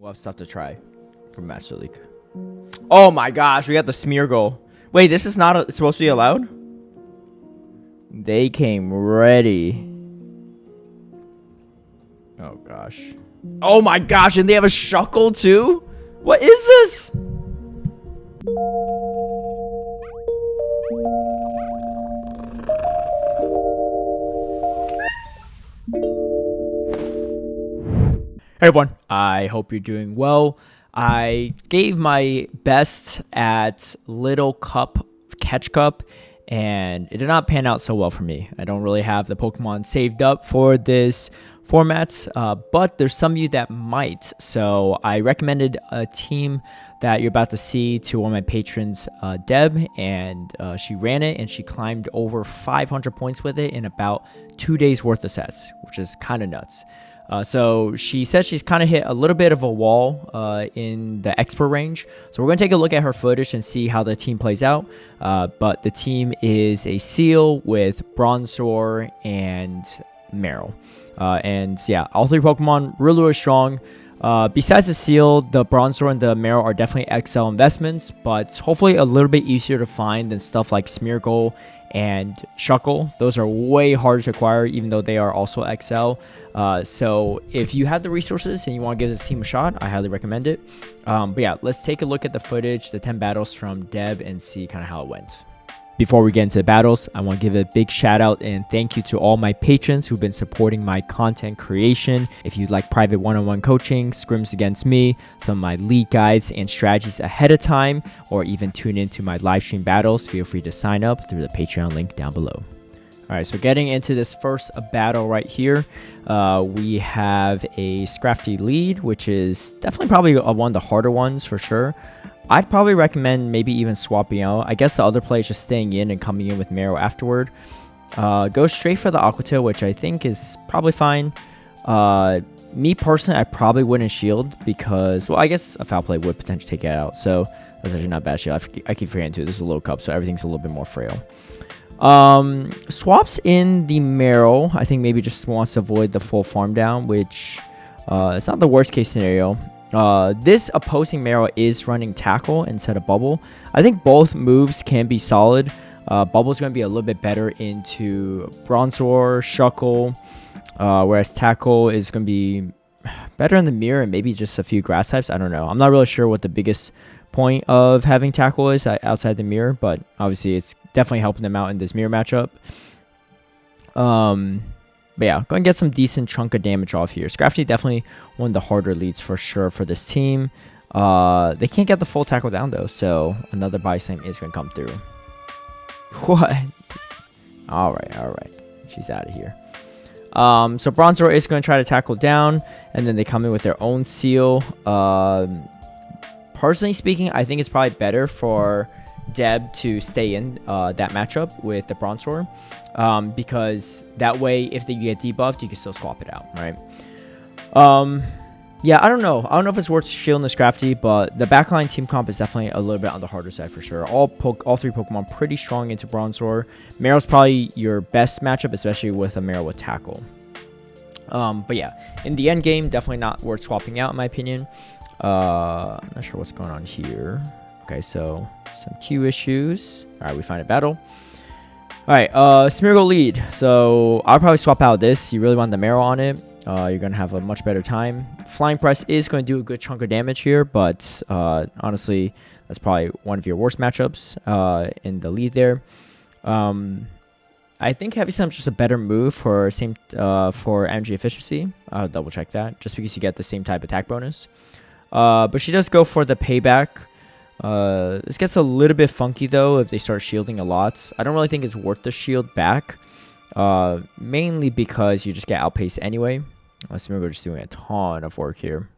We'll have stuff to try from Master League. Oh my gosh, we got the smear goal. Wait, this is not supposed to be allowed? They came ready. Oh gosh. Oh my gosh, and they have a shuckle too? What is this? Hey everyone, I hope you're doing well. I gave my best at Little Cup, Catch Cup, and it did not pan out so well for me. I don't really have the Pokemon saved up for this format, but there's some of you that might. So I recommended a team that you're about to see to one of my patrons, Deb, and she ran it and she climbed over 500 points with it in about 2 days worth of sets, which is kind of nuts. So she says she's kind of hit a little bit of a wall in the expert range. So we're going to take a look at her footage and see how the team plays out. But the team is a Seal with Bronzor and Meryl. And yeah, all three Pokemon really strong. Besides the Seal, the Bronzor and the Meryl are definitely XL investments, but hopefully a little bit easier to find than stuff like Smeargle and Shuckle. Those are way harder to acquire, even though they are also XL. So if you have the resources and you want to give this team a shot, I highly recommend it. But yeah, let's take a look at the footage, the 10 battles from Deb, and see kind of how it went. Before we get into the battles, I want to give a big shout out and thank you to all my patrons who've been supporting my content creation. If you'd like private one-on-one coaching, scrims against me, some of my league guides and strategies ahead of time, or even tune into my live stream battles, feel free to sign up through the Patreon link down below. All right, so getting into this first battle right here, we have a Scrafty lead, which is definitely probably one of the harder ones for sure. I'd probably recommend maybe even swapping out. I guess the other play is just staying in and coming in with Meryl afterward. Go straight for the Aqua Tail, which I think is probably fine. Me personally, I probably wouldn't shield because, well, I guess a foul play would potentially take it out. So that's actually not bad shield. I keep forgetting too. This is a low cup, so everything's a little bit more frail. Swaps in the Meryl. I think maybe just wants to avoid the full farm down, which it's not the worst case scenario. This opposing Meryl is running Tackle instead of Bubble. I think both moves can be solid. Bubble's going to be a little bit better into Bronzor, Shuckle, whereas Tackle is going to be better in the mirror and maybe just a few grass types. I don't know. I'm not really sure what the biggest point of having Tackle is outside the mirror, but obviously it's definitely helping them out in this mirror matchup. But yeah, go and get some decent chunk of damage off here. Scrafty definitely one of the harder leads for sure for this team. They can't get the full tackle down though, so another body slam is going to come through. What? Alright. She's out of here. So Bronzor is going to try to tackle down, and then they come in with their own Seal. Personally speaking, I think it's probably better for Deb to stay in that matchup with the Bronzor. Because that way, if they get debuffed, you can still swap it out, right? Yeah, I don't know. I don't know if it's worth shielding the Scrafty, but the backline team comp is definitely a little bit on the harder side for sure. All three Pokemon pretty strong into Bronzor. Meryl's probably your best matchup, especially with a Meryl with Tackle. But yeah, in the end game, definitely not worth swapping out in my opinion. I'm not sure what's going on here. Okay, so some Q issues. All right, we find a battle. All right, Smeargle lead. So I'll probably swap out this. You really want the Meryl on it. You're going to have a much better time. Flying Press is going to do a good chunk of damage here, but honestly, that's probably one of your worst matchups in the lead there. I think Heavy Slam is just a better move for energy efficiency. I'll double check that, just because you get the same type attack bonus. But she does go for the payback. This gets a little bit funky though if they start shielding a lot. I don't really think it's worth the shield back, mainly because you just get outpaced anyway. Smeargle just doing a ton of work here,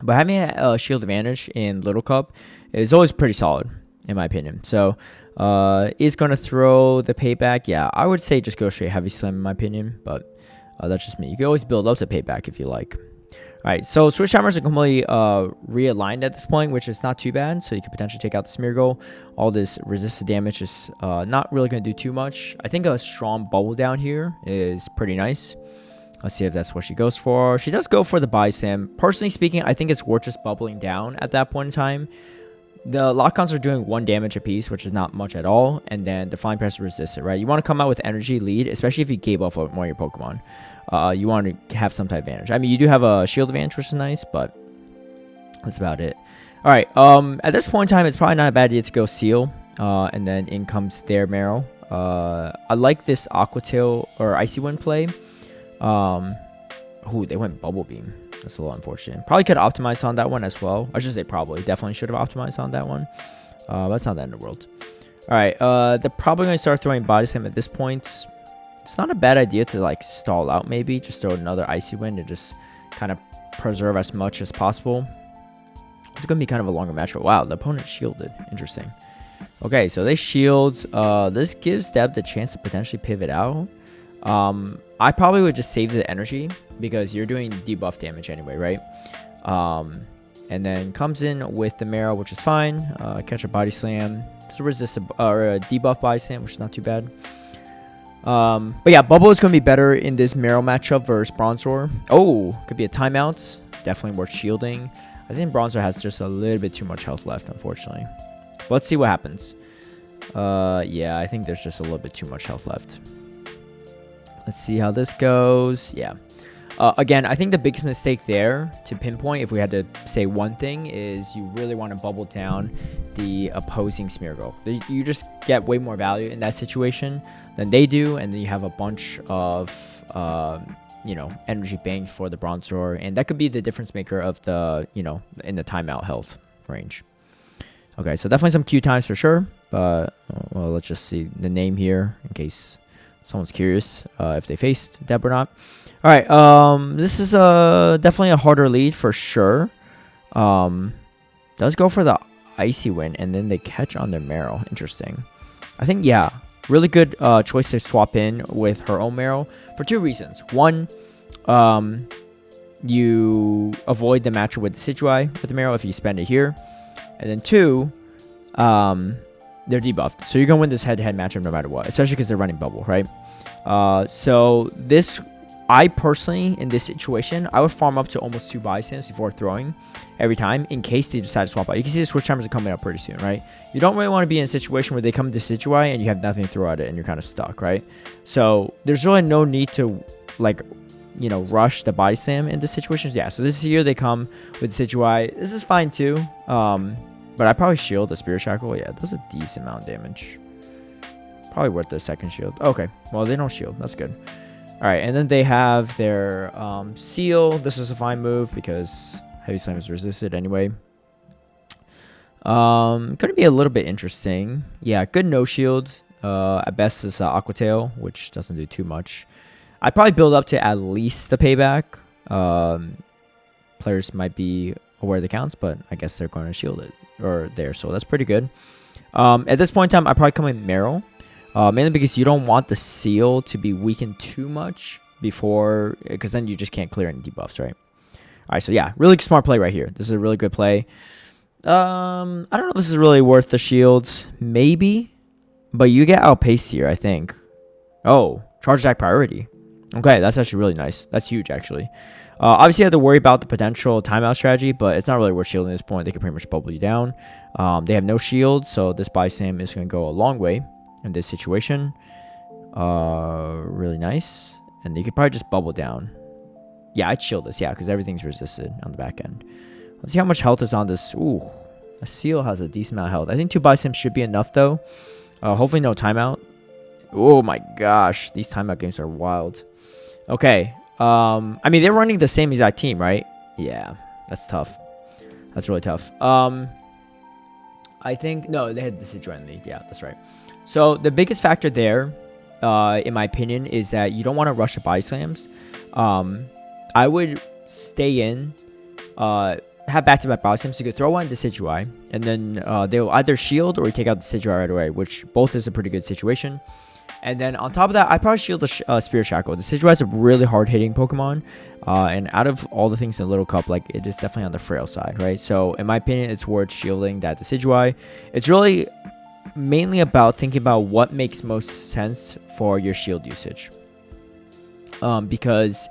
but having a shield advantage in Little Cup is always pretty solid in my opinion. So is going to throw the payback. Yeah, I would say just go straight Heavy Slam in my opinion, but that's just me. You can always build up the payback if you like. All right, so Switch Hammers are completely realigned at this point, which is not too bad. So you could potentially take out the Smeargle. All this resisted damage is not really going to do too much. I think a strong Bubble down here is pretty nice. Let's see if that's what she goes for. She does go for the Bison. Personally speaking, I think it's worth just bubbling down at that point in time. The lock-ons are doing 1 damage apiece, which is not much at all. And then the Flying Press resisted, right? You want to come out with energy lead, especially if you gave off one of your Pokemon. You want to have some type of advantage. I mean, you do have a shield advantage, which is nice, but that's about it. All right. At this point in time, it's probably not a bad idea to go Seal. And then in comes their Marrow. I like this Aqua Tail or Icy Wind play. Ooh, they went Bubble Beam. That's a little unfortunate. Probably could optimize on that one as well. I should say probably. Definitely should have optimized on that one. That's not the end of the world. All right. They're probably going to start throwing Body Slam at this point. It's not a bad idea to like stall out maybe. Just throw another Icy Wind and just kind of preserve as much as possible. It's going to be kind of a longer match. But wow, the opponent shielded. Interesting. Okay, so they shields. This gives Deb the chance to potentially pivot out. I probably would just save the energy because you're doing debuff damage anyway, right? And then comes in with the Marrow, which is fine. Catch a Body Slam. It's a resist or a debuff Body Slam, which is not too bad. But yeah, Bubble is going to be better in this Marrow matchup versus Bronzor. Oh, could be a timeout. Definitely worth shielding. I think Bronzor has just a little bit too much health left, unfortunately. But let's see what happens. Yeah, I think there's just a little bit too much health left. Let's see how this goes. Yeah. Again, I think the biggest mistake there to pinpoint, if we had to say one thing, is you really want to bubble down the opposing Smeargle. You just get way more value in that situation than they do, and then you have a bunch of energy banked for the Bronzor, and that could be the difference maker of the in the timeout health range. Okay, so definitely some Q times for sure, but well, let's just see the name here in case someone's curious if they faced Deb or not. All right, this is definitely a harder lead for sure. Does go for the Icy Wind, and then they catch on their Marrow. Interesting. I think, yeah, really good choice to swap in with her own Marrow for 2 reasons. One, you avoid the matchup with the Decidueye with the Marrow if you spend it here. And then 2, they're debuffed. So you're going to win this head-to-head matchup no matter what, especially because they're running Bubble, right? So this, I personally, in this situation, I would farm up to almost 2 Body Slams before throwing every time in case they decide to swap out. You can see the switch timers are coming up pretty soon, right? You don't really want to be in a situation where they come to Decidueye and you have nothing to throw at it and you're kind of stuck, right? So there's really no need to, rush the Body Slam in this situation. Yeah, so this is here they come with Decidueye. This is fine too. But I probably shield the Spirit Shackle. Yeah, it does a decent amount of damage. Probably worth the second shield. Okay, well, they don't shield. That's good. All right, and then they have their Seal. This is a fine move because Heavy Slam is resisted anyway. Could be a little bit interesting. Yeah, good no shield. At best, is Aqua Tail, which doesn't do too much. I'd probably build up to at least the payback. Players might be aware of the counts, but I guess they're going to shield it or there, so that's pretty good. At this point in time, I probably come in Marrow, mainly because you don't want the Seal to be weakened too much before, because then you just can't clear any debuffs, right? All right, so yeah, really smart play right here. This is a really good play. I don't know if this is really worth the shields, maybe, but you get outpaced here, I think. Oh, Charge Attack priority. Okay, that's actually really nice. That's huge, actually. Obviously, you have to worry about the potential timeout strategy, but it's not really worth shielding at this point. They can pretty much bubble you down. They have no shield, so this Body Slam is going to go a long way in this situation. Really nice. And you could probably just bubble down. Yeah, I'd shield this, yeah, because everything's resisted on the back end. Let's see how much health is on this. Ooh, a Seal has a decent amount of health. I think 2 Body Slams should be enough, though. Hopefully no timeout. Oh, my gosh. These timeout games are wild. Okay. I mean, they're running the same exact team, right? Yeah, that's tough. That's really tough. I think, no, they had the Decidueye lead. Yeah, that's right. So the biggest factor there, in my opinion, is that you don't want to rush the Body Slams. I would stay in, have back-to-back Body Slams. So you could throw one to Decidueye, and then they'll either shield or you take out the Decidueye right away, which both is a pretty good situation. And then on top of that, I probably shield the Spirit Shackle. The Decidueye is a really hard-hitting Pokemon. And out of all the things in the Little Cup, it is definitely on the frail side, right? So in my opinion, it's worth shielding that Decidueye. It's really mainly about thinking about what makes most sense for your shield usage. Because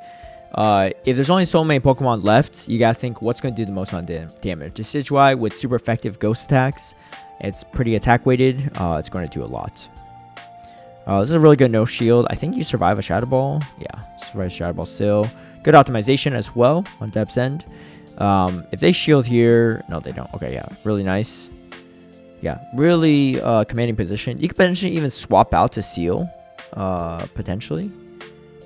If there's only so many Pokemon left, you gotta think what's going to do the most amount of damage. Decidueye with super effective ghost attacks, it's pretty attack weighted. It's going to do a lot. This is a really good no shield. I think you survive a Shadow Ball. Yeah, survive a Shadow Ball still. Good optimization as well on Depth's end. If they shield here, no, they don't. Okay, yeah, really nice. Yeah, really commanding position. You could potentially even swap out to Seal, potentially.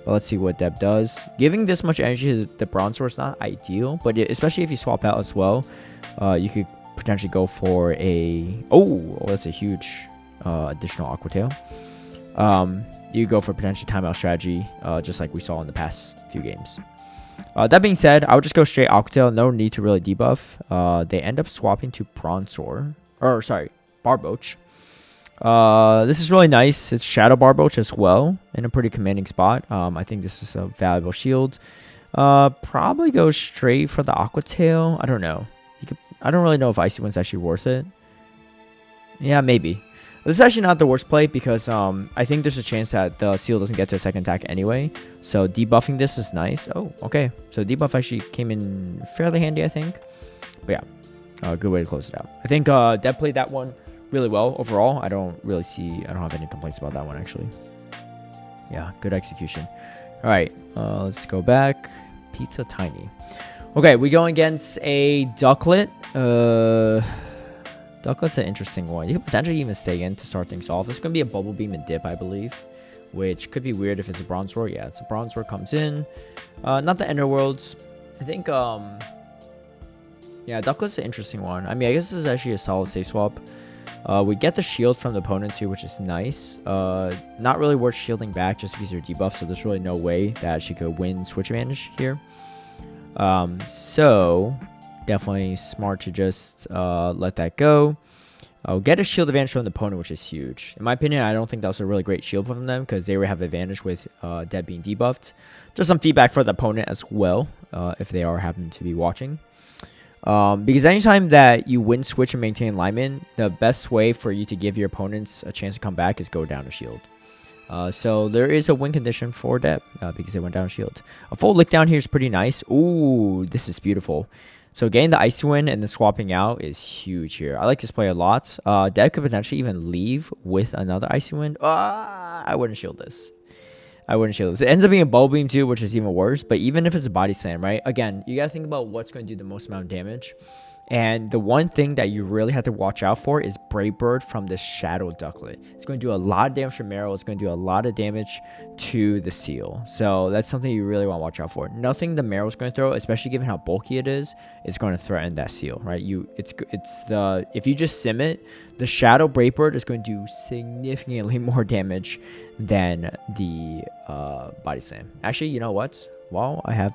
But let's see what Deb does. Giving this much energy to the Bronzor is not ideal, but especially if you swap out as well, you could potentially go for a... Oh, that's a huge additional Aqua Tail. You go for potentially timeout strategy, just like we saw in the past few games. That being said, I would just go straight Aqua Tail. No need to really debuff. They end up swapping to Bronzor. Or, sorry, Barboach. This is really nice. It's Shadow Barboach as well in a pretty commanding spot. I think this is a valuable shield. Probably go straight for the Aqua Tail. I don't know. I don't really know if Icy Wind's actually worth it. Yeah, maybe. This is actually not the worst play because I think there's a chance that the Seal doesn't get to a second attack anyway. So debuffing this is nice. Oh, okay. So debuff actually came in fairly handy, I think. But yeah, good way to close it out. I think Deb played that one really well overall. I don't have any complaints about that one actually. Yeah, good execution. All right, let's go back. Pizza Tiny. Okay, we go against a Ducklet. Ducklet's an interesting one. You could potentially even stay in to start things off. It's going to be a Bubble Beam and Dip, I believe, which could be weird if it's a Bronzor. Yeah, it's a Bronzor comes in. Not the Ender Worlds. I think, yeah, Ducklet's an interesting one. I mean, I guess this is actually a solid safe swap. We get the shield from the opponent too, which is nice. Not really worth shielding back just because you're debuffed, so there's really no way that she could win switch advantage here. So definitely smart to just let that go. Get a shield advantage from the opponent, which is huge. In my opinion, I don't think that was a really great shield from them because they would have advantage with Deb being debuffed. Just some feedback for the opponent as well, if they are happen to be watching. Because anytime that you win switch and maintain alignment, the best way for you to give your opponents a chance to come back is go down a shield. So there is a win condition for Deb because they went down a shield. A full lick down here is pretty nice. Ooh, this is beautiful. So getting the Icy Wind and then swapping out is huge here. I like this play a lot. Deb could potentially even leave with another Icy Wind. I wouldn't shield this. It ends up being a Bubble Beam too, which is even worse. But even if it's a Body Slam, right? Again, you got to think about what's going to do the most amount of damage. And the one thing that you really have to watch out for is Brave Bird from the Shadow Ducklet. It's going to do a lot of damage to Meryl. It's going to do a lot of damage to the Seal. So that's something you really want to watch out for. Nothing the Meryl's going to throw, especially given how bulky it is going to threaten that Seal, right? If you just sim it, the Shadow Brave Bird is going to do significantly more damage than the Body Slam. Actually, you know what? While I have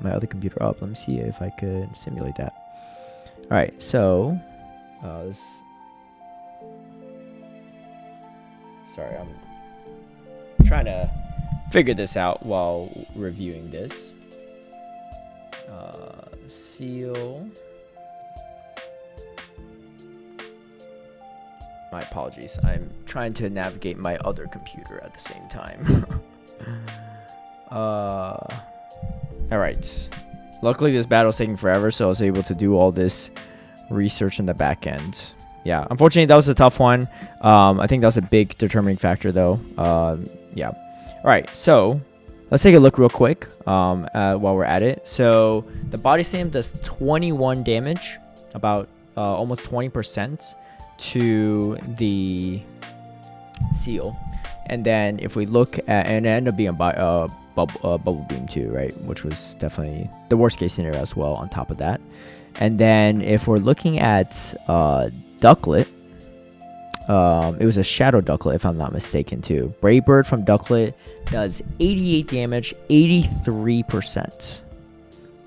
my other computer up, let me see if I could simulate that. All right, so sorry, I'm trying to figure this out while reviewing this. Seal. My apologies. I'm trying to navigate my other computer at the same time. All right. Luckily, this battle's taking forever, so I was able to do all this research in the back end. Yeah, unfortunately, that was a tough one. I think that was a big determining factor, though. Yeah. All right, so let's take a look real quick while we're at it. So the Body Slam does 21 damage, about almost 20% to the Seal. And then if we look at, and it ended up being Bubble Beam too, right? Which was definitely the worst case scenario as well on top of that. And then if we're looking at Ducklet, it was a Shadow Ducklet if I'm not mistaken too. Brave Bird from Ducklet does 88 damage, 83%,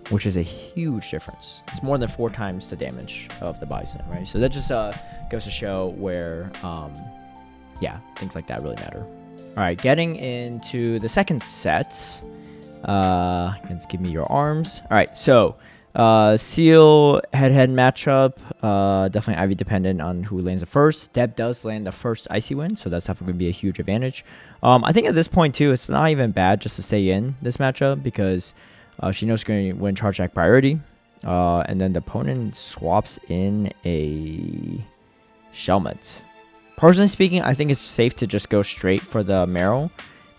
which is a huge difference. It's more than 4 times the damage of the Bison, right? So that just goes to show where, yeah, things like that really matter. All right, getting into the second set. Let's give me your arms. All right, so Seal head-to-head matchup. Definitely Ivy dependent on who lands the first. Deb does land the first Icy win, so that's definitely going to be a huge advantage. I think at this point too, it's not even bad just to stay in this matchup because she knows she's going to win charge attack priority. And then the opponent swaps in a Shelmet. Personally speaking, I think it's safe to just go straight for the Marrow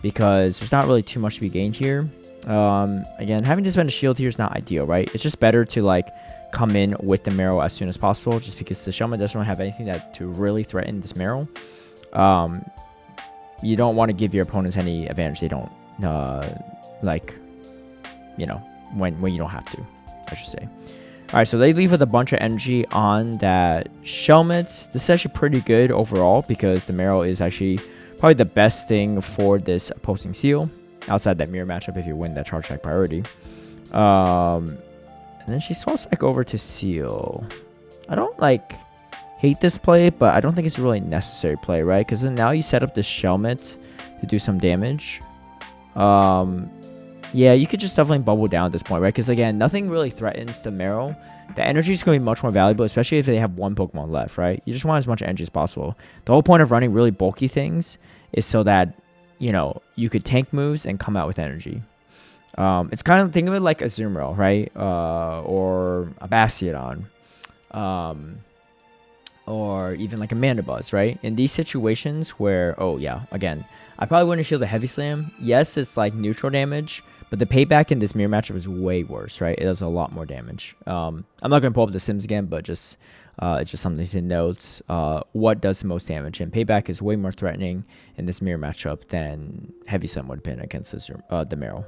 because there's not really too much to be gained here. Again, having to spend a shield here is not ideal, right? It's just better to like come in with the Marrow as soon as possible just because the Shelmet doesn't really have anything to really threaten this Marrow. You don't want to give your opponents any advantage they don't like, you know, when you don't have to, I should say. All right, so they leave with a bunch of energy on that Shelmet. This is actually pretty good overall because the Marrow is actually probably the best thing for this opposing Seal outside that mirror matchup if you win that charge attack priority. And then she swaps back over to Seal. I don't like hate this play, but I don't think it's a really necessary play, right? Because then now you set up this Shelmet to do some damage. Yeah, you could just definitely bubble down at this point, right? Because again, nothing really threatens the Marrow. The energy is going to be much more valuable, especially if they have one Pokemon left, right? You just want as much energy as possible. The whole point of running really bulky things is so that, you know, you could tank moves and come out with energy. It's kind of, think of it like a Azumarill, right? Or a Bastiodon. Or even like a Mandibuzz, right? In these situations where, oh yeah, again, I probably wouldn't shield a Heavy Slam. Yes, it's like neutral damage, but the payback in this mirror matchup is way worse, right? It does a lot more damage. I'm not going to pull up the Sims again, but just it's just something to note. What does the most damage? And payback is way more threatening in this mirror matchup than Heavy Slam would have been against the Marrow.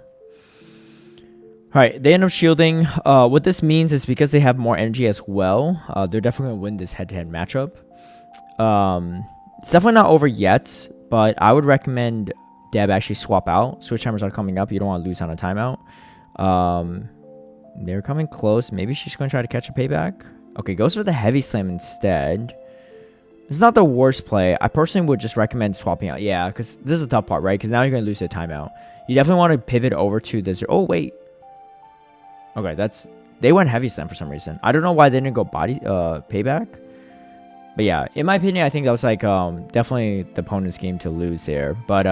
All right, they end up shielding. What this means is because they have more energy as well, they're definitely going to win this head-to-head matchup. It's definitely not over yet, but I would recommend Deb actually swap out. Switch timers are coming up. You don't want to lose on a timeout. They're coming close. Maybe she's going to try to catch a payback. Okay, goes for the Heavy Slam instead. It's not the worst play. I personally would just recommend swapping out. Yeah, because this is a tough part, right? Because now you're going to lose a timeout. You definitely want to pivot over to this. Oh, wait. Okay, they went Heavy Slam for some reason. I don't know why they didn't go body payback. But yeah, in my opinion, I think that was like definitely the opponent's game to lose there. But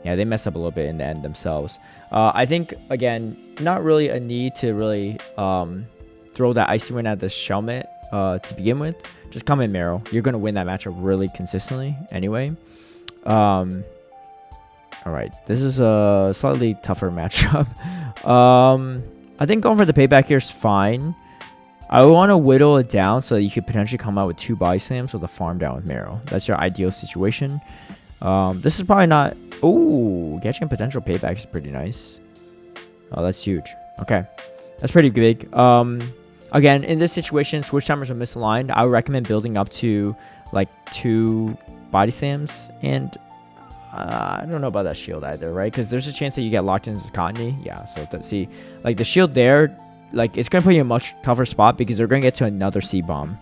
yeah, they messed up a little bit in the end themselves. I think, again, not really a need to really throw that Icy Wind at the Shelmet to begin with. Just come in Marrow. You're going to win that matchup really consistently anyway. All right, this is a slightly tougher matchup. I think going for the payback here is fine. I want to whittle it down so that you could potentially come out with 2 body slams with a farm down with Marrow. That's your ideal situation. This is probably not... Ooh, catching a potential payback is pretty nice. Oh, that's huge. Okay, that's pretty big. Again, in this situation, switch timers are misaligned. I would recommend building up to like 2 body slams. And I don't know about that shield either, right? Because there's a chance that you get locked into Cottony. Yeah, so let's see. Like the shield there, like it's going to put you in a much tougher spot because they're going to get to another C-Bomb.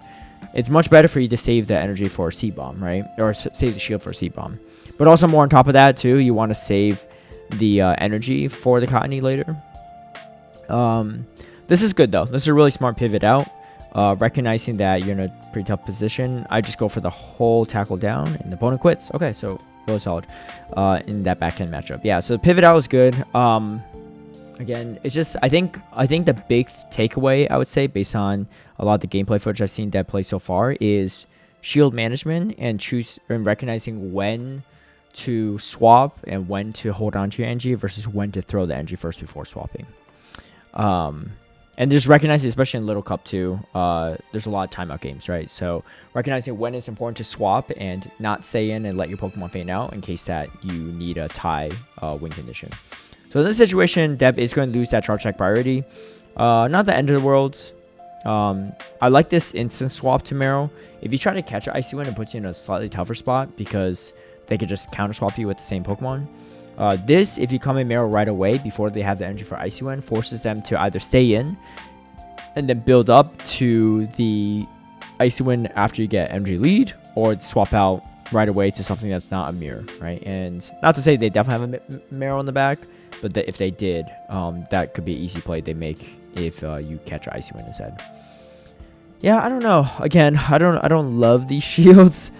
It's much better for you to save the energy for a C-Bomb, right? Or save the shield for a C-Bomb. But also more on top of that too, you want to save the energy for the Cottony later. This is good though. This is a really smart pivot out. Recognizing that you're in a pretty tough position, I just go for the whole tackle down and the opponent quits. Okay, so really solid in that backhand matchup. Yeah, so the pivot out was good. Again, it's just I think the big takeaway I would say based on a lot of the gameplay footage I've seen Deb play so far is shield management and recognizing when to swap and when to hold on to your energy versus when to throw the energy first before swapping. And just recognizing, especially in Little Cup too, there's a lot of timeout games, right? So recognizing when it's important to swap and not stay in and let your Pokemon faint out in case that you need a tie win condition. So in this situation, Deb is going to lose that charge attack priority. Not the end of the world. I like this instant swap to Marrow. If you try to catch an Icy Wind, it puts you in a slightly tougher spot because they could just counter swap you with the same Pokemon. This, if you come in Marrow right away before they have the energy for Icy Wind, forces them to either stay in and then build up to the Icy Wind after you get energy lead, or swap out right away to something that's not a mirror, right? And not to say they definitely have a Marrow in the back, but if they did, that could be an easy play they make if you catch Icy Wind instead. Yeah, I don't know. Again, I don't love these shields.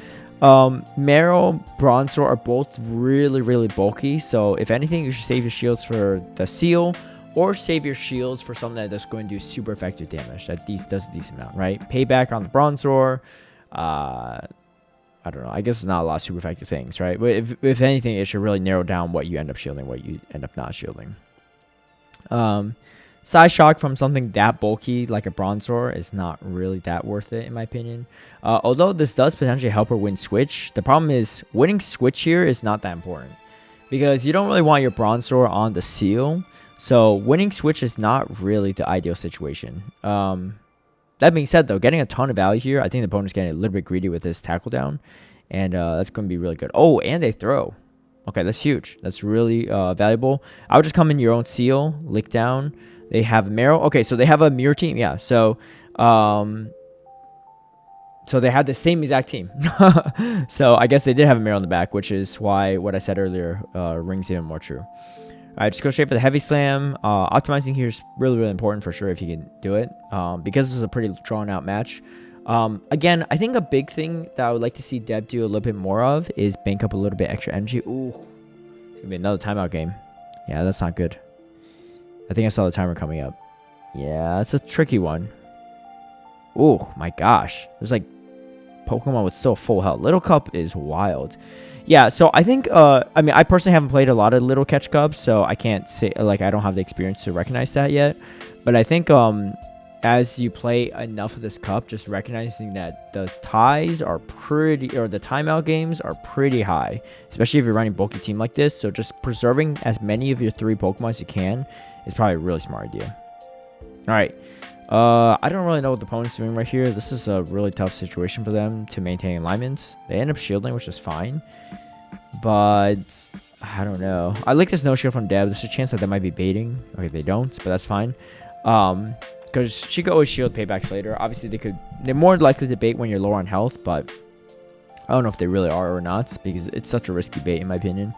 Meryl, Bronzor are both really bulky. So if anything, you should save your shields for the seal, or save your shields for something that's going to do super effective damage. That does a decent amount, right? Payback on the Bronzor. I don't know. I guess there's not a lot of super effective things, right? But if anything, it should really narrow down what you end up shielding, what you end up not shielding. Side shock from something that bulky like a Bronzor is not really that worth it, in my opinion. Although this does potentially help her win Switch, the problem is winning Switch here is not that important, because you don't really want your Bronzor on the seal. So winning Switch is not really the ideal situation. That being said, though, getting a ton of value here, I think the opponent's getting a little bit greedy with this tackle down, and that's going to be really good. Oh, and they throw. Okay, that's huge. That's really valuable. I would just come in your own seal, lick down. They have Meryl. Okay, so they have a mirror team. Yeah, so they have the same exact team. So I guess they did have a Meryl in the back, which is why what I said earlier rings even more true. All right, just go straight for the heavy slam. Optimizing here is really important for sure if you can do it, because this is a pretty drawn out match. Again, I think a big thing that I would like to see Deb do a little bit more of is bank up a little bit extra energy. Ooh, it's gonna be another timeout game. Yeah, that's not good. I think I saw the timer coming up. Yeah, it's a tricky one. Oh my gosh, there's like Pokemon with still full health. Little Cup is wild. Yeah, so I think, I mean, I personally haven't played a lot of Little Catch Cups, so I can't say, like, I don't have the experience to recognize that yet. But I think, as you play enough of this cup, just recognizing that the ties are pretty, or the timeout games are pretty high, especially if you're running bulky team like this. So just preserving as many of your 3 Pokemon as you can is probably a really smart idea. All right. I don't really know what the opponent's doing right here. This is a really tough situation for them to maintain alignment. They end up shielding, which is fine. But I don't know. I like this no shield from Deb. There's a chance that might be baiting. Okay, they don't, but that's fine. Because she could always shield paybacks later. Obviously, they're more likely to bait when you're low on health, but I don't know if they really are or not, because it's such a risky bait in my opinion.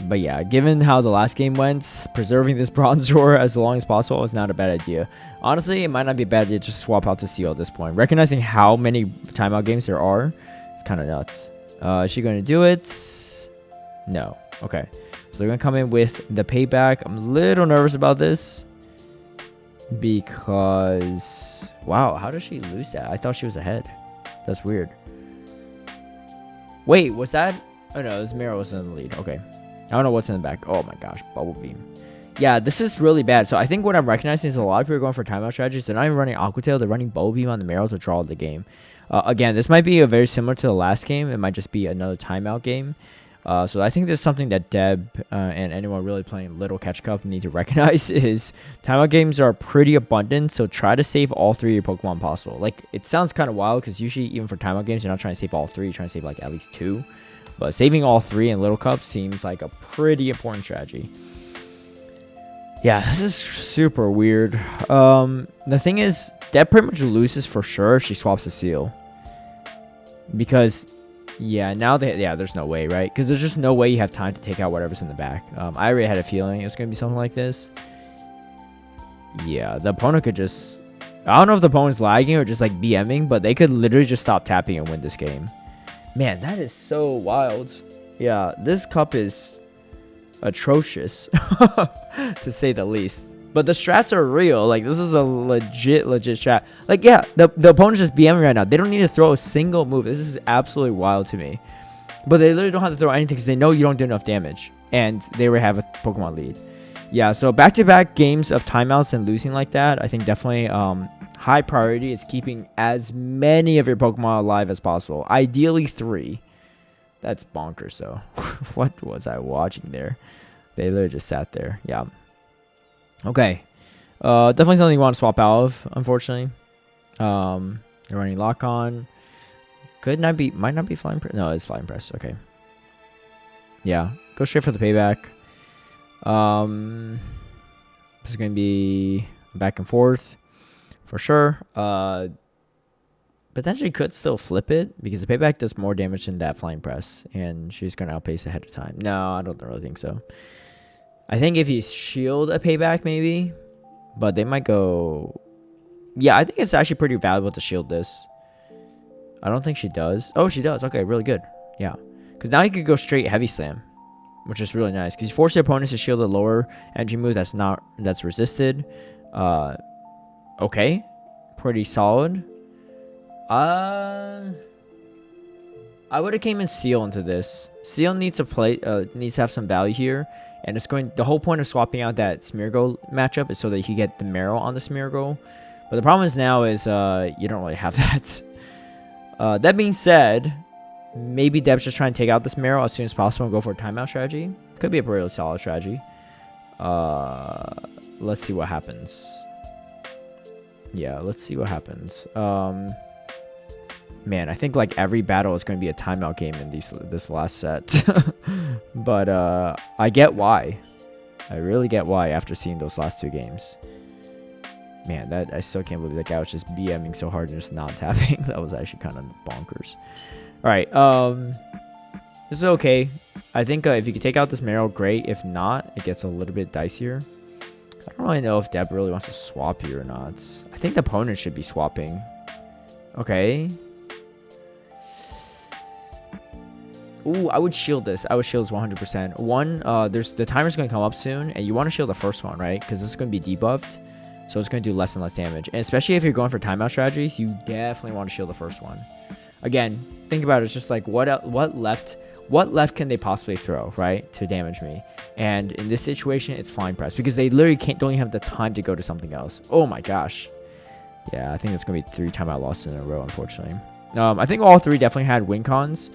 But yeah, given how the last game went, preserving this Bronzor as long as possible is not a bad idea. Honestly, it might not be a bad idea to just swap out to Seal at this point. Recognizing how many timeout games there are, it's kind of nuts. Is she going to do it? No. Okay. So they're going to come in with the payback. I'm a little nervous about this, because... Wow, how did she lose that? I thought she was ahead. That's weird. Wait, was that... Oh no, this Mira was in the lead. Okay. I don't know what's in the back. Oh my gosh, Bubble Beam. Yeah, this is really bad. So I think what I'm recognizing is a lot of people are going for timeout strategies. They're not even running Aqua Tail. They're running Bubble Beam on the Meryl to draw the game. Again, this might be a very similar to the last game. It might just be another timeout game. So I think this is something that Deb and anyone really playing Little Catch Cup need to recognize is timeout games are pretty abundant. So try to save all 3 of your Pokemon possible. Like, it sounds kind of wild because usually even for timeout games, you're not trying to save all 3. You're trying to save like at least 2. But saving all 3 in Little Cup seems like a pretty important strategy. Yeah, this is super weird. The thing is, Deb pretty much loses for sure if she swaps a Seal. Because, yeah, now there's no way, right? Because there's just no way you have time to take out whatever's in the back. I already had a feeling it was going to be something like this. Yeah, the opponent could just... I don't know if the opponent's lagging or just like BMing, but they could literally just stop tapping and win this game. Man, that is so wild. Yeah, this cup is atrocious, to say the least. But the strats are real. Like, this is a legit strat. Like, yeah, the opponent's just BMing right now. They don't need to throw a single move. This is absolutely wild to me. But they literally don't have to throw anything because they know you don't do enough damage. And they already have a Pokemon lead. Yeah, so back-to-back games of timeouts and losing like that, I think definitely high priority is keeping as many of your Pokemon alive as possible. Ideally 3. That's bonkers, though. What was I watching there? They literally just sat there. Yeah. Okay. Definitely something you want to swap out of, unfortunately. You're running Lock On. Might not be Flying Press. No, it's Flying Press. Okay. Yeah. Go straight for the payback. This is going to be back and forth for sure. Potentially could still flip it because the payback does more damage than that Flying Press, and she's going to outpace ahead of time. No, I don't really think so. I think if you shield a payback, maybe. But they might go... Yeah, I think it's actually pretty valuable to shield this. I don't think she does. Oh, she does. Okay, really good. Yeah. Because now you could go straight heavy slam, which is really nice. Because you force your opponents to shield a lower energy move that's resisted. Okay. Pretty solid. I would have came in Seal into this. Seal needs to have some value here. And the whole point of swapping out that Smeargle matchup is so that you get the Marrow on the Smeargle. But the problem is now is you don't really have that. That being said, maybe Deb's just trying to take out this Marrow as soon as possible and go for a timeout strategy. Could be a really solid strategy. Let's see what happens. Yeah, let's see what happens. Man, I think like every battle is going to be a timeout game in this last set. But I get why. I really get why after seeing those last 2 games. Man, I still can't believe that guy was just BMing so hard and just not tapping. That was actually kind of bonkers. All right, this is okay. I think if you could take out this Marrow, great. If not, it gets a little bit dicier. I don't really know if Deb really wants to swap here or not. I think the opponent should be swapping. Okay. Ooh, I would shield this. I would shield this 100%. One, the timer's going to come up soon, and you want to shield the first one, right? Because this is going to be debuffed. So it's going to do less and less damage. And especially if you're going for timeout strategies, you definitely want to shield the first one. Again, think about it. It's just like, what left can they possibly throw, right, to damage me? And in this situation, it's Flying Press. Because they literally don't even have the time to go to something else. Oh my gosh. Yeah, I think it's going to be 3 timeout losses in a row, unfortunately. I think all 3 definitely had win cons.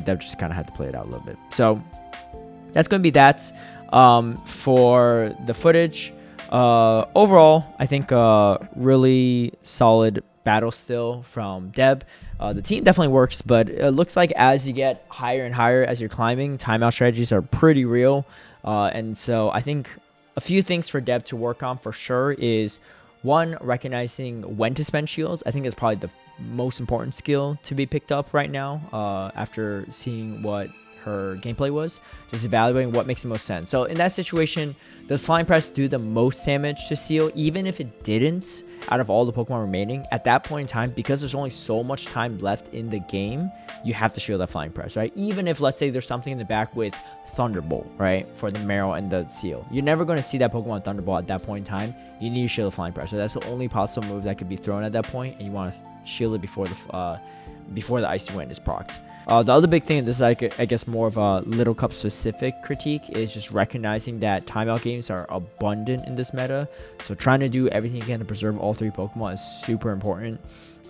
Dev just kind of had to play it out a little bit. So that's going to be that for the footage. Overall, I think really solid battle still from Deb. The team definitely works, but it looks like as you get higher and higher as you're climbing, timeout strategies are pretty real. And so I think a few things for Deb to work on for sure is, one, recognizing when to spend shields. I think it's probably the most important skill to be picked up right now after seeing what her gameplay was, just evaluating what makes the most sense. So in that situation, does Flying Press do the most damage to Seal? Even if it didn't, out of all the Pokemon remaining, at that point in time, because there's only so much time left in the game, you have to shield that Flying Press, right? Even if, let's say, there's something in the back with Thunderbolt, right, for the Marrow and the Seal, you're never going to see that Pokemon Thunderbolt at that point in time. You need to shield the Flying Press. So that's the only possible move that could be thrown at that point, and you want to shield it before the Icy Wind is procced. The other big thing, and this is I guess more of a Little Cup specific critique, is just recognizing that timeout games are abundant in this meta. So trying to do everything you can to preserve all 3 Pokemon is super important.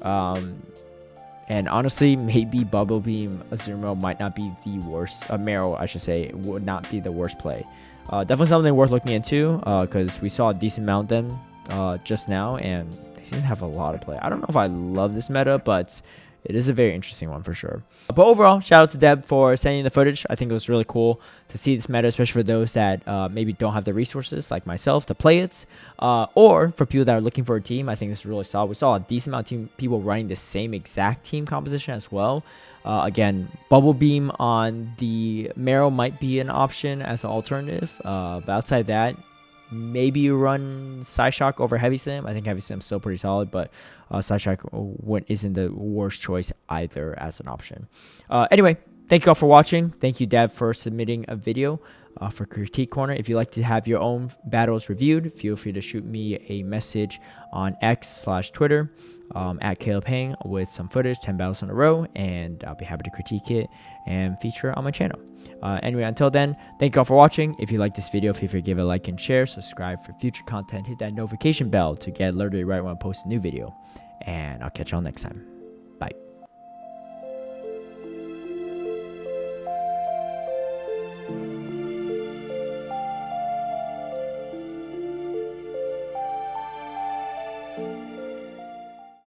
And honestly, maybe Bubble Beam Azumarill might not be the worst. Marrow, I should say, would not be the worst play. Definitely something worth looking into because we saw a decent amount of them just now, and they seem to have a lot of play. I don't know if I love this meta, but it is a very interesting one for sure. But overall, shout out to Deb for sending the footage. I think it was really cool to see this meta, especially for those that maybe don't have the resources like myself to play it. Or for people that are looking for a team, I think this is really solid. We saw a decent amount of people running the same exact team composition as well. Again, Bubble Beam on the Marrow might be an option as an alternative. But outside that, maybe you run Psyshock over Heavy Slam. I think Heavy Slam's still pretty solid, but Psyshock isn't the worst choice either as an option. Anyway, thank you all for watching. Thank you, Dev, for submitting a video for Critique Corner. If you'd like to have your own battles reviewed, feel free to shoot me a message on X/Twitter at Peng with some footage, 10 battles in a row, and I'll be happy to critique it and feature it on my channel. Anyway, until then, thank you all for watching. If you like this video, feel free to give it a like and share, subscribe for future content, hit that notification bell to get alerted right when I post a new video, and I'll catch y'all next time.